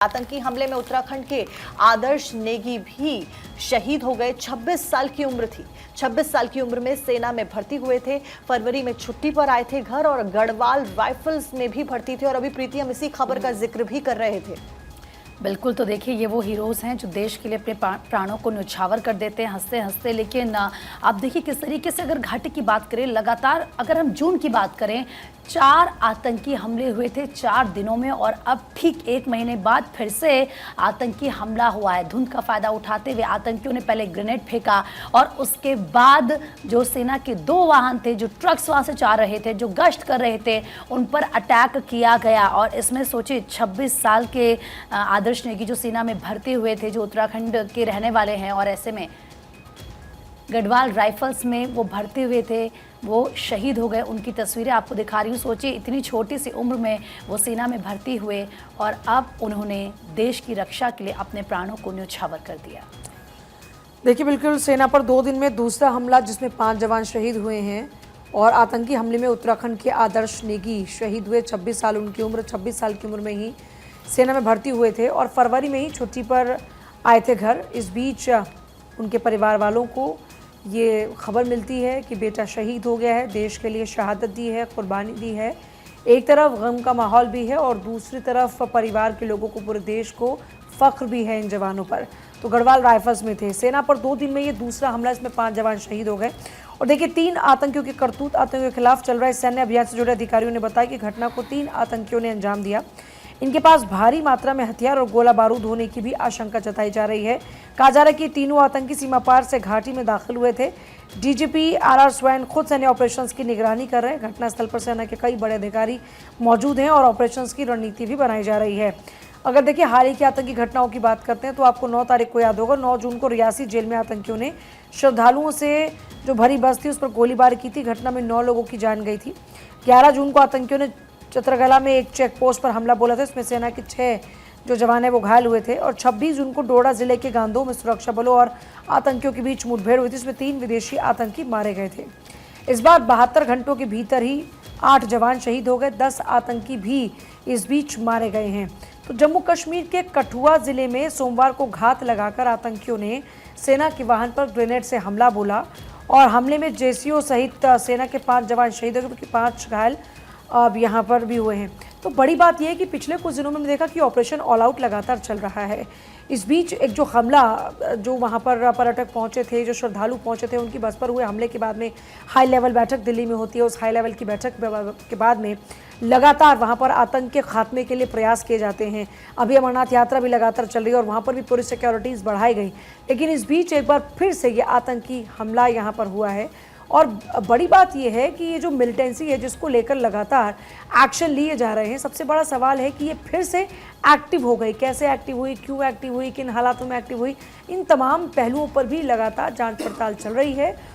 आतंकी हमले में उत्तराखंड के आदर्श नेगी भी शहीद हो गए। 26 साल की उम्र थी। 26 साल की उम्र में सेना में भर्ती हुए थे। फरवरी में छुट्टी पर आए थे घर और गढ़वाल राइफल्स में भी भर्ती थे। और अभी प्रीति हम इसी खबर का जिक्र भी कर रहे थे। बिल्कुल, तो देखिए ये वो हीरोज़ हैं जो देश के लिए अपने प्राणों को न्यौछावर कर देते हैं हंसते हंसते। लेकिन आप देखिए किस तरीके से अगर घाटी की बात करें, लगातार अगर हम जून की बात करें, 4 आतंकी हमले हुए थे 4 दिनों में। और अब ठीक 1 महीने बाद फिर से आतंकी हमला हुआ है। धुंध का फायदा उठाते हुए आतंकियों ने पहले ग्रेनेड फेंका और उसके बाद जो सेना के 2 वाहन थे, जो ट्रक्स वहां से जा रहे थे, जो गश्त कर रहे थे, उन पर अटैक किया गया। और इसमें सोचिए 26 साल के आदर्श नेगी जो सेना में भर्ती हुए थे, जो उत्तराखंड के रहने वाले हैं, और ऐसे में गढ़वाल राइफल्स में वो भर्ती हुए थे, वो शहीद हो गए। उनकी तस्वीरें आपको दिखा रही हूँ। सोचिए इतनी छोटी सी उम्र में वो सेना में भर्ती हुए और अब उन्होंने देश की रक्षा के लिए अपने प्राणों को न्यौछावर कर दिया। देखिए बिल्कुल, सेना पर 2 दिन में दूसरा हमला जिसमें 5 जवान शहीद हुए हैं। और आतंकी हमले में उत्तराखंड के आदर्श नेगी शहीद हुए। 26 साल उनकी उम्र, 26 साल की उम्र में ही सेना में भर्ती हुए थे और फरवरी में ही छुट्टी पर आए थे घर। इस बीच उनके परिवार वालों को ये खबर मिलती है कि बेटा शहीद हो गया है, देश के लिए शहादत दी है, कुर्बानी दी है। एक तरफ गम का माहौल भी है और दूसरी तरफ परिवार के लोगों को, पूरे देश को फख्र भी है इन जवानों पर। तो गढ़वाल राइफल्स में थे। सेना पर 2 दिन में ये दूसरा हमला, इसमें 5 जवान शहीद हो गए। और देखिए 3 आतंकियों की करतूत, आतंकियों के खिलाफ चल रहे सैन्य अभियान से जुड़े अधिकारियों ने बताया कि घटना को 3 आतंकियों ने अंजाम दिया। इनके पास भारी मात्रा में हथियार और गोला बारूद होने की भी आशंका जताई जा रही है। कहा जा रहा है कि तीनों आतंकी सीमा पार से घाटी में दाखिल हुए थे। डीजीपी आर स्वैन खुद सैन्य ऑपरेशंस की निगरानी कर रहे हैं। घटनास्थल पर सेना के कई बड़े अधिकारी मौजूद हैं और ऑपरेशंस की रणनीति भी बनाई जा रही है। अगर देखिए हाल ही की आतंकी घटनाओं की बात करते हैं तो आपको 9 तारीख को याद होगा, 9 जून को रियासी जेल में आतंकियों ने श्रद्धालुओं से जो भरी बस थी उस पर गोलीबारी की थी। घटना में 9 लोगों की जान गई थी। 11 जून को आतंकियों ने चित्रकला में एक चेक पोस्ट पर हमला बोला था। इसमें सेना के 6 जो जवान है वो घायल हुए थे। और 26 जून को डोडा जिले के गांधो में सुरक्षा बलों और आतंकियों के बीच मुठभेड़ हुई थी। इसमें 3 विदेशी आतंकी मारे गए थे। इस बार 72 घंटों के भीतर ही 8 जवान शहीद हो गए, 10 आतंकी भी इस बीच मारे गए हैं। तो जम्मू कश्मीर के कठुआ जिले में सोमवार को घात लगाकर आतंकियों ने सेना के वाहन पर ग्रेनेड से हमला बोला और हमले में जेसीओ सहित सेना के 5 जवान शहीद हो गए, 5 घायल अब यहाँ पर भी हुए हैं। तो बड़ी बात यह है कि पिछले कुछ दिनों में हमने देखा कि ऑपरेशन ऑल आउट लगातार चल रहा है। इस बीच एक जो हमला, जो वहाँ पर पर्यटक पहुँचे थे, जो श्रद्धालु पहुँचे थे, उनकी बस पर हुए हमले के बाद में हाई लेवल बैठक दिल्ली में होती है। उस हाई लेवल की बैठक के बाद में लगातार वहाँ पर आतंक के खात्मे के लिए प्रयास किए जाते हैं। अभी अमरनाथ यात्रा भी लगातार चल रही है और वहाँ पर भी पूरी सिक्योरिटीज़ बढ़ाई गई। लेकिन इस बीच एक बार फिर से ये आतंकी हमला यहाँ पर हुआ है। और बड़ी बात यह है कि ये जो मिलिटेंसी है जिसको लेकर लगातार एक्शन लिए जा रहे हैं, सबसे बड़ा सवाल है कि ये फिर से एक्टिव हो गई। कैसे एक्टिव हुई, क्यों एक्टिव हुई, किन हालातों में एक्टिव हुई, इन तमाम पहलुओं पर भी लगातार जांच पड़ताल चल रही है।